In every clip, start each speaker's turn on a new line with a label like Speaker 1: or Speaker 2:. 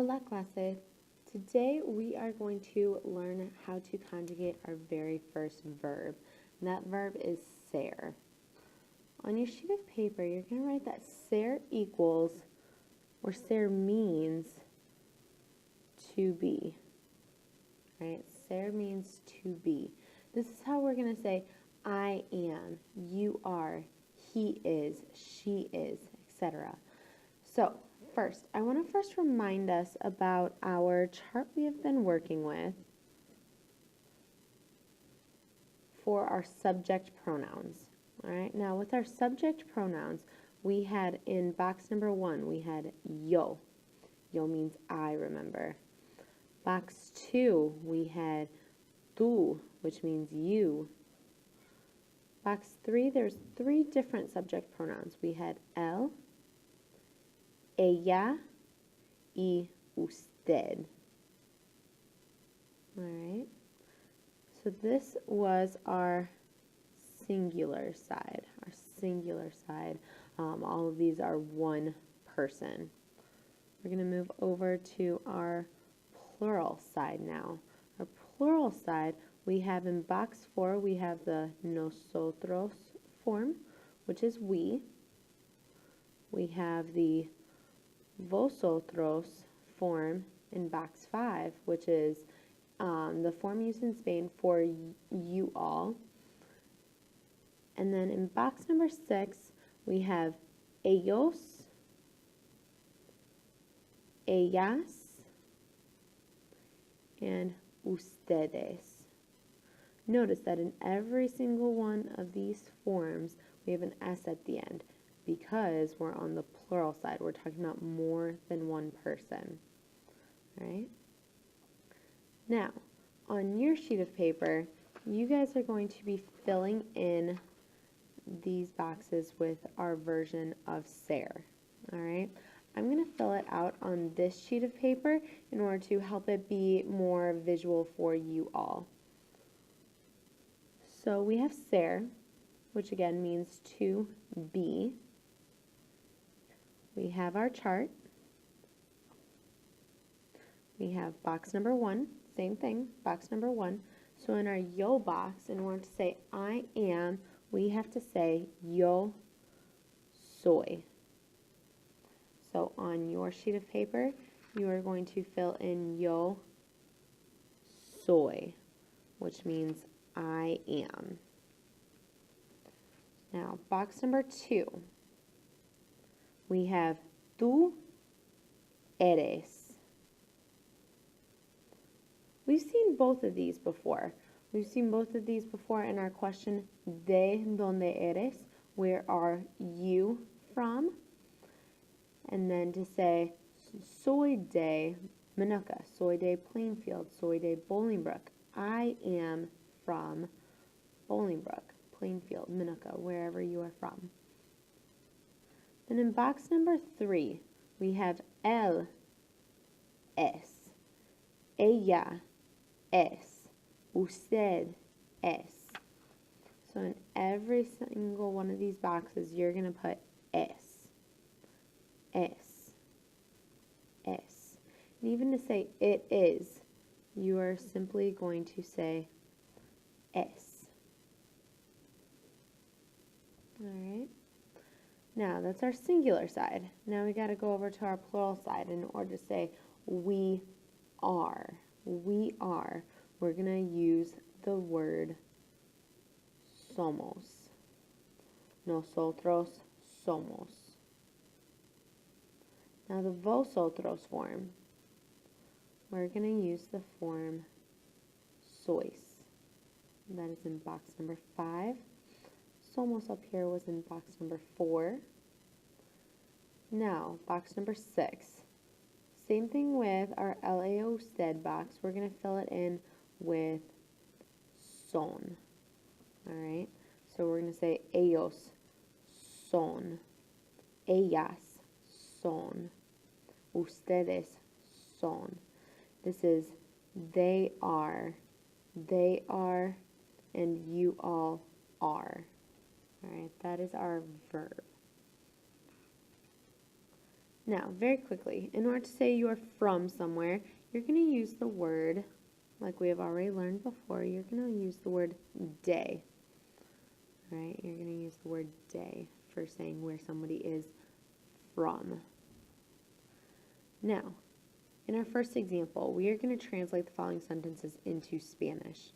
Speaker 1: Hola clase. Today we are going to learn how to conjugate our very first verb. And that verb is ser. On your sheet of paper, you're going to write that ser equals, or ser means, to be. Right? Ser means to be. This is how we're going to say I am, you are, he is, she is, etc. So, first, I want to remind us about our chart we have been working with for our subject pronouns. All right, now with our subject pronouns, we had in box number 1, we had yo. Yo means I, remember. Box 2, we had tú, which means you. Box 3, there's 3 different subject pronouns. We had él, ella, y usted. All right. So this was our singular side. Our singular side. All of these are one person. We're going to move over to our plural side now. Our plural side, we have in box 4, we have the nosotros form, which is we. We have the vosotros form in box 5, which is the form used in Spain for you all. And then in box number 6, we have ellos, ellas, and ustedes. Notice that in every single one of these forms, we have an S at the end because we're on the plural side. We're talking about more than one person. All right? Now, on your sheet of paper, you guys are going to be filling in these boxes with our version of ser. All right? I'm going to fill it out on this sheet of paper in order to help it be more visual for you all. So we have ser, which again means to be. We have our chart. We have box number 1, same thing, box number 1. So in our yo box, in order to say I am, we have to say yo soy. So on your sheet of paper, you are going to fill in yo soy, which means I am. Now, box number 2, we have tú eres. We've seen both of these before. We've seen both of these before in our question, de donde eres, where are you from? And then to say, soy de Minooka, soy de Plainfield, soy de Bolingbrook. I am from Bolingbrook, Plainfield, Minooka, wherever you are from. Then in box number 3, we have él es, ella es, usted es. So in every single one of these boxes, you're going to put es, es, es. And even to say it is, you are simply going to say es. All right. Now, that's our singular side. Now we got to go over to our plural side in order to say we are. We are. We're going to use the word somos. Nosotros somos. Now the vosotros form, we're going to use the form sois. That is in box number 5. Somos up here was in box number 4. Now, box number 6. Same thing with our LA usted box. We're going to fill it in with son. Alright? So we're going to say ellos son. Ellas son. Ustedes son. This is they are, and you all are. Alright, that is our verb. Now, very quickly, in order to say you're from somewhere, you're going to use the word, like we have already learned before, you're going to use the word day. All right, you're going to use the word day for saying where somebody is from. Now, in our first example, we are going to translate the following sentences into Spanish.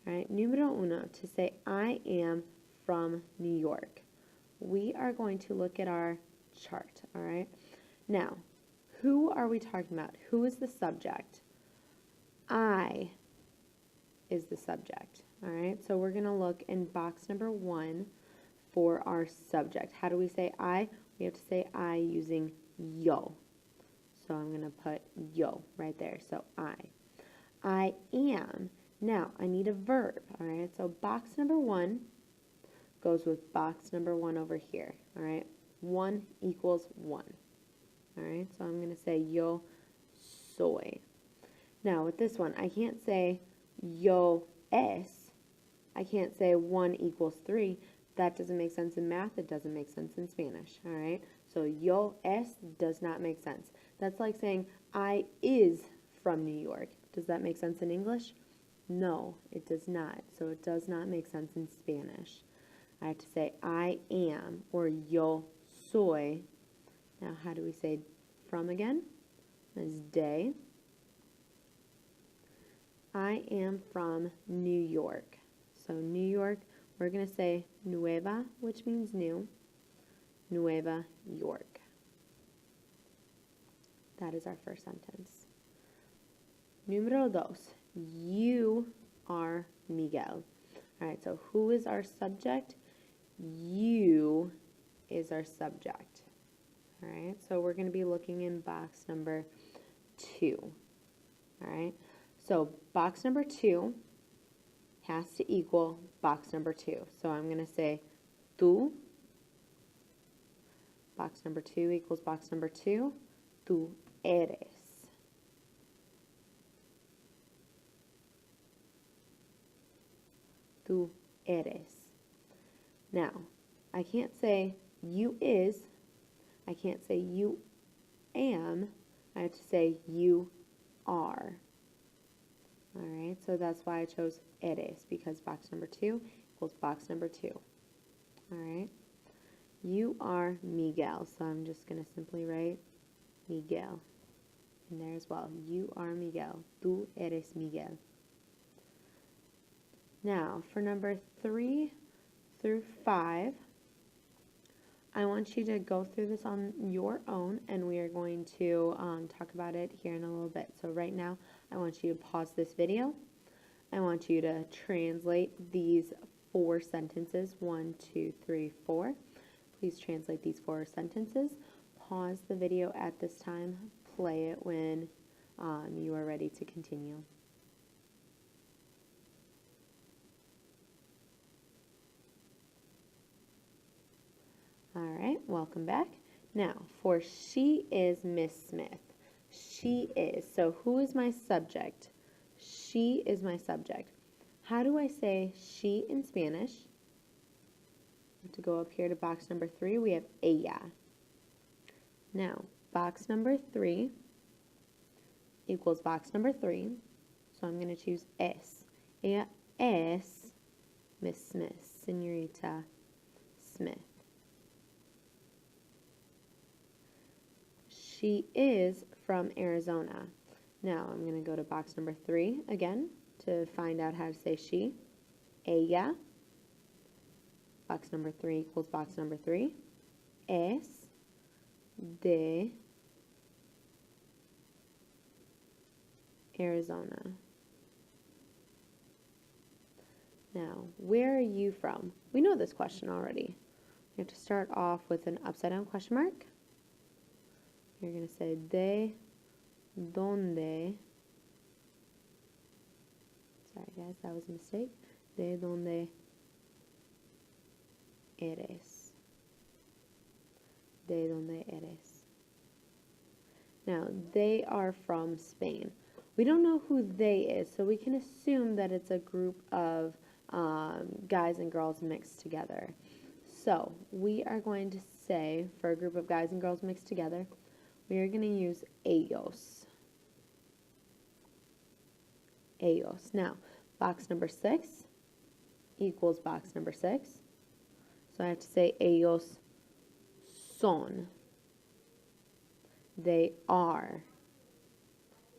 Speaker 1: All right, número uno, to say I am from New York. We are going to look at our chart, all right? Now, who are we talking about? Who is the subject? I is the subject, all right? So we're going to look in box number 1 for our subject. How do we say I? We have to say I using yo. So I'm going to put yo right there. So I am. Now, I need a verb, all right? So box number 1 goes with box number 1 over here, all right? 1 equals 1, all right? So I'm going to say yo soy. Now, with this one, I can't say yo es. I can't say 1 equals 3. That doesn't make sense in math. It doesn't make sense in Spanish, all right? So yo es does not make sense. That's like saying I is from New York. Does that make sense in English? No, it does not. So it does not make sense in Spanish. I have to say I am or yo soy. Now, how do we say from again? As day. I am from New York. So New York, we're going to say Nueva, which means new. Nueva York. That is our first sentence. Número dos, you are Miguel. All right, so who is our subject? You is our subject. All right, so we're going to be looking in box number 2. All right, so box number 2 has to equal box number 2. So I'm going to say tú. Box number 2 equals box number 2. Tú eres. Tú eres. Now, I can't say you is. I can't say you am. I have to say you are. All right, so that's why I chose eres, because box number 2 equals box number 2. All right, you are Miguel, so I'm just going to simply write Miguel in there as well. You are Miguel. Tú eres Miguel. Now, for number 3 through 5, I want you to go through this on your own, and we are going to talk about it here in a little bit. So right now, I want you to pause this video. I want you to translate these 4 sentences, 1, 2, 3, 4. Please translate these 4 sentences. Pause the video at this time. Play it when you are ready to continue. All right, welcome back. Now, for she is Miss Smith. She is. So who is my subject? She is my subject. How do I say she in Spanish? I have to go up here to box number 3. We have ella. Now, box number 3 equals box number 3. So I'm going to choose es. Ella es Miss Smith, Señorita Smith. She is from Arizona. Now I'm going to go to box number 3 again to find out how to say she. Ella. Box number 3 equals box number 3. Es de Arizona. Now, where are you from? We know this question already. You have to start off with an upside down question mark. You're going to say de donde. Sorry guys, that was a mistake. De donde eres. De donde eres. Now, they are from Spain. We don't know who they is, so we can assume that it's a group of guys and girls mixed together. So, we are going to say, for a group of guys and girls mixed together, we are going to use ellos. Ellos. Now, box number 6 equals box number 6. So I have to say ellos son. They are.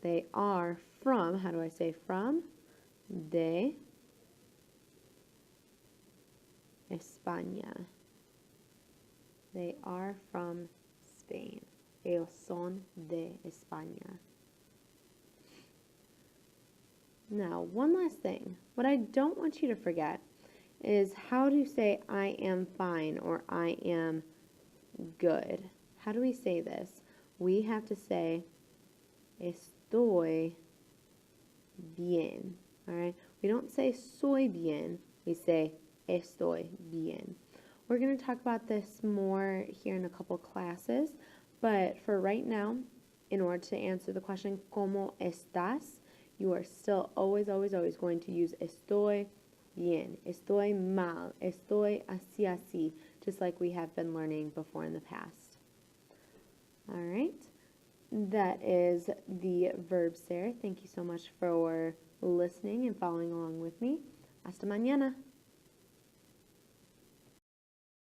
Speaker 1: They are from, how do I say from? De España. They are from Spain. Ellos son de España. Now, one last thing. What I don't want you to forget is how to say I am fine or I am good. How do we say this? We have to say estoy bien. All right? We don't say soy bien. We say estoy bien. We're going to talk about this more here in a couple classes, but for right now, in order to answer the question, ¿Cómo estás? You are still always going to use estoy bien, estoy mal, estoy así, just like we have been learning before in the past. All right, that is the verbs there. Thank you so much for listening and following along with me. Hasta mañana.